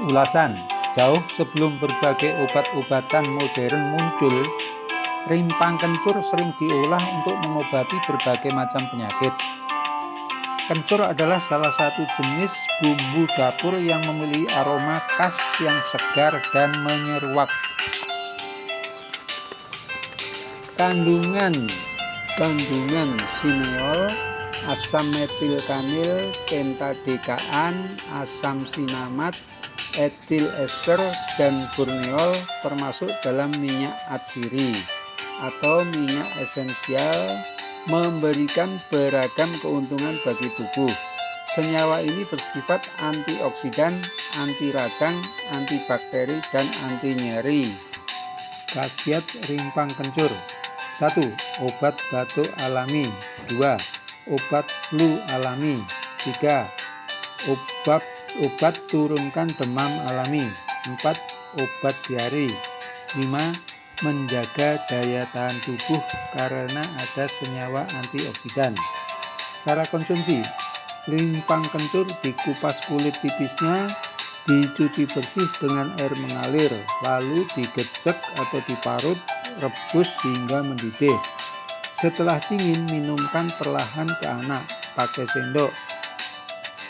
Ulasan: jauh sebelum berbagai obat-obatan modern muncul, rimpang kencur sering diolah untuk mengobati berbagai macam penyakit. Kencur adalah salah satu jenis bumbu dapur yang memiliki aroma khas yang segar dan menyeruak. Kandungan sineol, asam metilkanil, pentadekaan, asam sinamat, etil ester, dan borneol termasuk dalam minyak atsiri atau minyak esensial, memberikan beragam keuntungan bagi tubuh. Senyawa ini bersifat antioksidan, anti radang, antibakteri, dan anti nyeri. Khasiat rimpang kencur: 1. Obat batuk alami. 2. Obat flu alami. 3. Obat turunkan demam alami. 4. Obat diare. 5. Menjaga daya tahan tubuh karena ada senyawa antioksidan. Cara konsumsi: rimpang kencur dikupas kulit tipisnya, dicuci bersih dengan air mengalir, lalu digecek atau diparut, rebus hingga mendidih. Setelah dingin, minumkan perlahan ke anak, pakai sendok.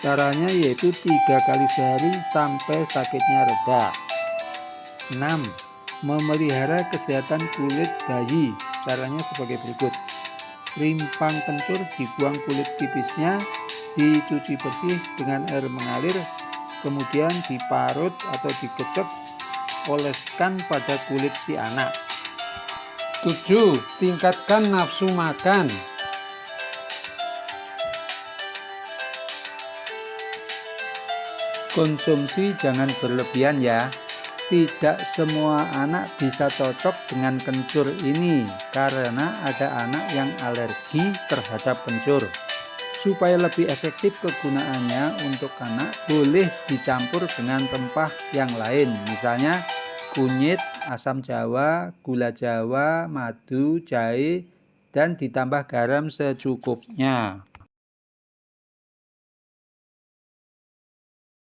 Caranya yaitu 3 kali sehari sampai sakitnya reda. 6. Memelihara kesehatan kulit bayi. Caranya sebagai berikut: rimpang kencur dibuang kulit tipisnya, dicuci bersih dengan air mengalir, kemudian diparut atau digecek, oleskan pada kulit si anak. 7. Tingkatkan nafsu makan. Konsumsi jangan berlebihan ya. Tidak semua anak bisa cocok dengan kencur ini karena ada anak yang alergi terhadap kencur. Supaya lebih efektif kegunaannya untuk anak, boleh dicampur dengan rempah yang lain, misalnya kunyit, asam jawa, gula jawa, madu, jahe, dan ditambah garam secukupnya.